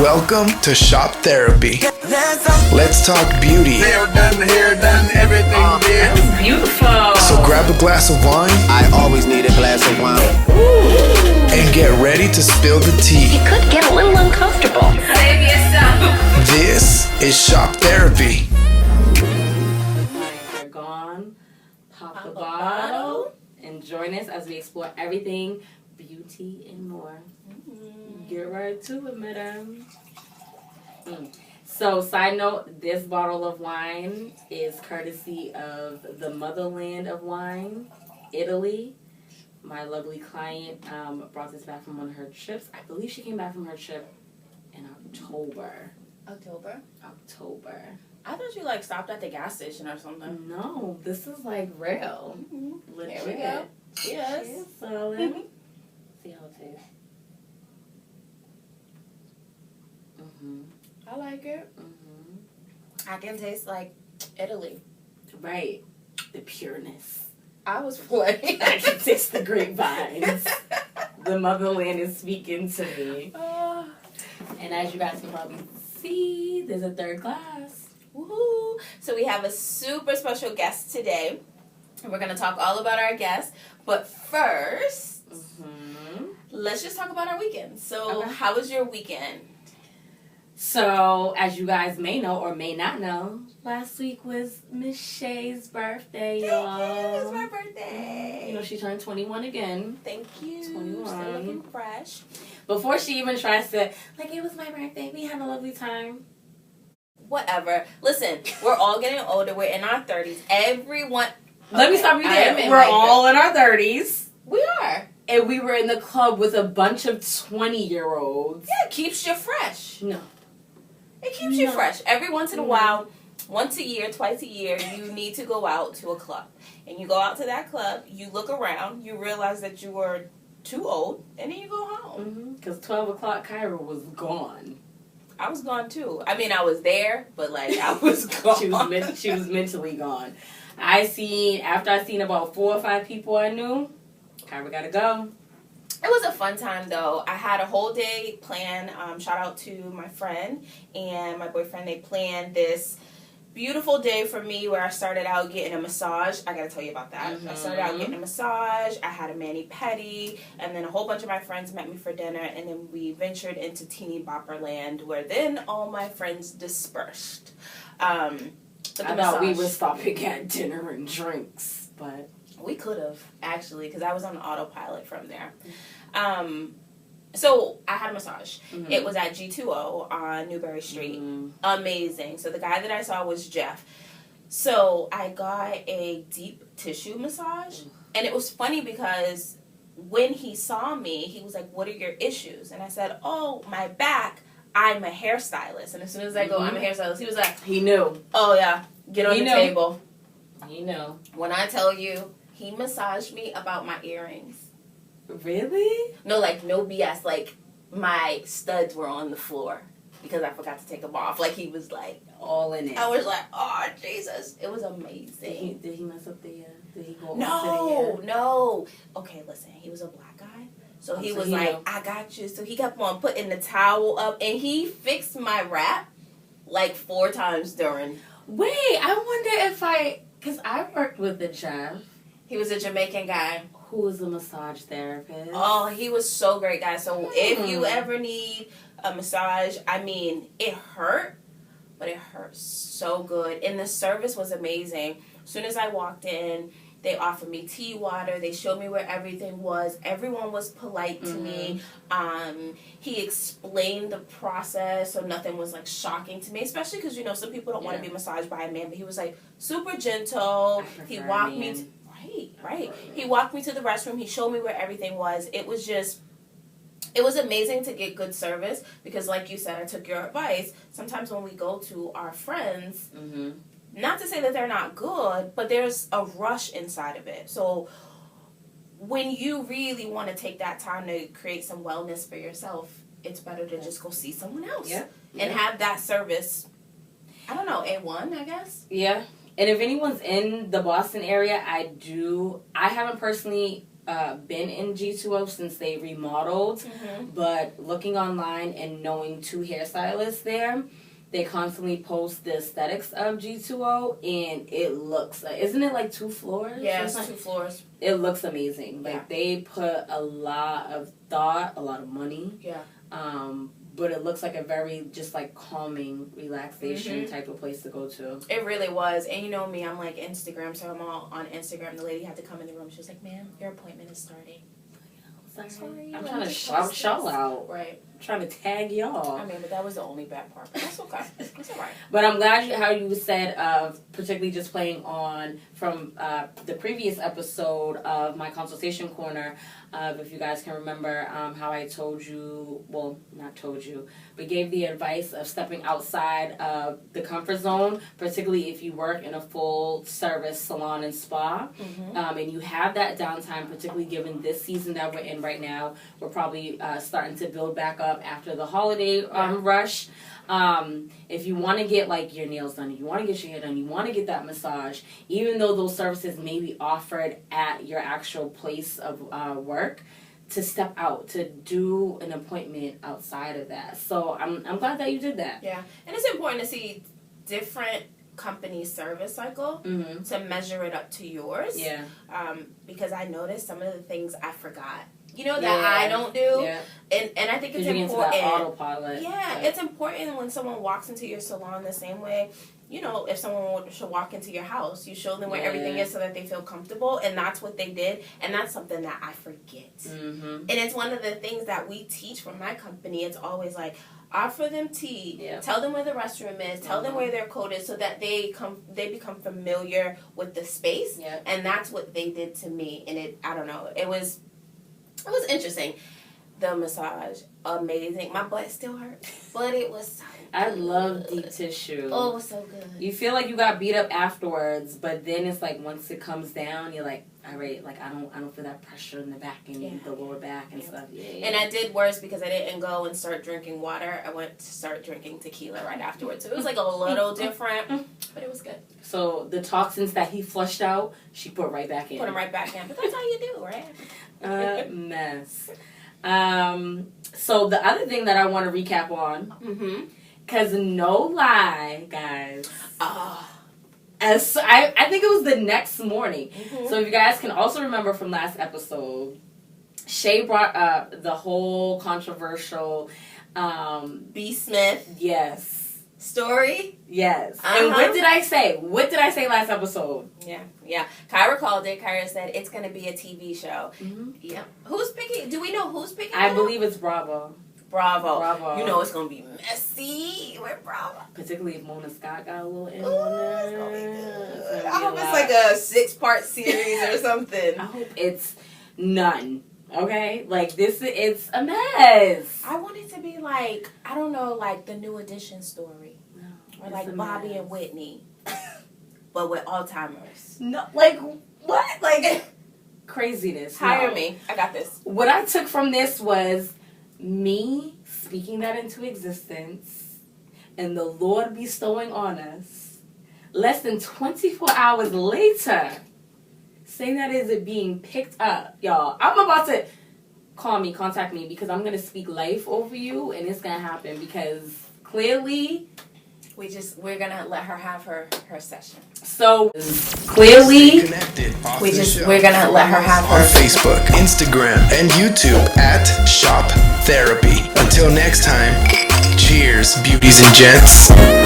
Welcome to Shop Therapy. Let's talk beauty. Hair done, everything did. Beautiful. So grab a glass of wine. I always need a glass of wine. And get ready to spill the tea. It could get a little uncomfortable. Save yourself. This is Shop Therapy. They're gone. Pop the bottle and join us as we explore everything beauty and more. Get right to it, madam. So, side note, this bottle of wine is courtesy of the motherland of wine, Italy. My lovely client brought this back from one of her trips. I believe she came back from her trip in October. October? I thought you stopped at the gas station or something. No, this is real. Mm-hmm. Legit. Here we go. Yes. Cheers, so let me see how it tastes. I like it. I can taste Italy. Right. The pureness. I was playing. I can taste the grapevines. The motherland is speaking to me. And as you guys can probably see, there's a third glass. Woohoo! So we have a super special guest today. And we're going to talk all about our guest. But first, let's just talk about our weekend. So how was your weekend? So, as you guys may know or may not know, last week was Miss Shay's birthday, y'all. It was my birthday. You know, she turned 21 again. Thank you. 21. Still looking fresh. Before she even tries to, it was my birthday, we had a lovely time. Whatever. Listen, we're all getting older. We're in our 30s. Everyone. Let me stop you there. We're We're all in our 30s. We are. And we were in the club with a bunch of 20-year-olds. Yeah, it keeps you fresh. No. It keeps you fresh. Every once in a while, once a year, twice a year, you need to go out to a club. And you go out to that club, you look around, you realize that you were too old, and then you go home. Because 12 o'clock Kyra was gone. I was gone too. I mean, I was there, but I was gone. She was mentally gone. After I seen about 4 or 5 people I knew, Kyra gotta go. It was a fun time, though. I had a whole day planned. Shout out to my friend and my boyfriend. They planned this beautiful day for me where I started out getting a massage. I got to tell you about that. I started out getting a massage. I had a mani-pedi. And then a whole bunch of my friends met me for dinner. And then we ventured into Teeny Bopper Land, where then all my friends dispersed. I thought we were stopping at dinner and drinks, but... We could have, actually, because I was on autopilot from there. So I had a massage. It was at G2O on Newberry Street. Amazing. So the guy that I saw was Jeff. So I got a deep tissue massage. And it was funny because when he saw me, he was like, "What are your issues?" And I said, "Oh, my back. I'm a hairstylist." And as soon as I go, "I'm a hairstylist," he was like... He knew. "Oh, yeah. Get on the table." He knew. When I tell you... He massaged me about my earrings. Really? No, no BS. My studs were on the floor because I forgot to take them off. He was all in it. I was like, oh, Jesus. It was amazing. Did he mess up the did he go No. Okay, listen. He was a black guy. So he was like, I got you. So he kept on putting the towel up and he fixed my wrap 4 times during. Wait, I wonder because I worked with the chef. He was a Jamaican guy. Who was a massage therapist. Oh, he was so great, guys. So if you ever need a massage, it hurt, but it hurt so good. And the service was amazing. As soon as I walked in, they offered me tea water. They showed me where everything was. Everyone was polite to me. He explained the process, so nothing was shocking to me. Especially because some people don't want to be massaged by a man, but he was super gentle. He walked me. Right. He walked me to the restroom. He showed me where everything was. It was amazing to get good service because, like you said, I took your advice. Sometimes when we go to our friends, not to say that they're not good, but there's a rush inside of it. So when you really want to take that time to create some wellness for yourself, it's better to just go see someone else and have that service. I don't know, A1, I guess? Yeah. And if anyone's in the Boston area, I haven't personally been in G2O since they remodeled, but looking online and knowing 2 hairstylists there, they constantly post the aesthetics of G2O, and it looks like, isn't it like 2 floors? Yeah, it's 2 floors. It looks amazing. Like, they put a lot of thought, a lot of money. Yeah. But it looks like a very just like calming relaxation type of place to go to. It really was. And you know me, I'm like Instagram, so I'm all on Instagram. The lady had to come in the room. She was like, "Ma'am, your appointment is starting." Sorry. I'm trying to shout y'all out. Right. I'm trying to tag y'all. I mean, but that was the only bad part. But that's okay. That's all right. But I'm glad how you said particularly just playing on from the previous episode of my consultation corner. If you guys can remember how I told you, well, not told you, but gave the advice of stepping outside of the comfort zone, particularly if you work in a full service salon and spa, and you have that downtime, particularly given this season that we're in right now. We're probably starting to build back up after the holiday rush. If you want to get like your nails done, you want to get your hair done, you want to get that massage, even though those services may be offered at your actual place of work, to step out, to do an appointment outside of that. So I'm glad that you did that. Yeah, and it's important to see different company service cycle to measure it up to yours. Yeah. Because I noticed some of the things I forgot. You know, that I don't do. Yeah. And I think it's important. That autopilot. Yeah, it's important when someone walks into your salon the same way. You know, if someone should walk into your house, you show them where everything is so that they feel comfortable, and that's what they did, and that's something that I forget. And it's one of the things that we teach from my company. It's always like, offer them tea, tell them where the restroom is, tell them where their code is, so that they become familiar with the space, and that's what they did to me. And it was interesting. The massage, amazing. My butt still hurts, but it was so good. I love deep tissue. Oh, it was so good. You feel like you got beat up afterwards, but then it's like once it comes down, you're like, all right, like I don't feel that pressure in the back and the lower back and stuff. Yeah. And I did worse because I didn't go and start drinking water. I went to start drinking tequila right afterwards. So it was like a little different, but it was good. So the toxins that he flushed out, she put right back in. Put them right back in. But that's how you do, right? Mess. So the other thing that I want to recap on, because no lie, guys, as I think it was the next morning. So if you guys can also remember from last episode, Shay brought up the whole controversial B. Smith story. Yes. And what did I say? What did I say last episode? Yeah. Kyra called it. Kyra said it's going to be a TV show. Yep. Who's picking? Do we know who's picking? I believe it's Bravo. You know it's going to be messy with Bravo. Particularly if Mona Scott got a little in on there. It's going to be good. I hope it's like a 6-part series or something. I hope it's none. Okay? Like, it's a mess. I want it to be like, I don't know, like the New Edition story. No. Or like Bobby and Whitney. But with Alzheimer's. No, like, what? Like, craziness. Hire me. I got this. What I took from this was me speaking that into existence and the Lord bestowing on us. Less than 24 hours later, saying that is it being picked up, y'all. I'm about to contact me, because I'm going to speak life over you, and it's going to happen, because clearly we're going to let her have her session. So clearly we're going to let her have her on Facebook, Instagram, and YouTube at Shop Therapy. Until next time, cheers, beauties and gents.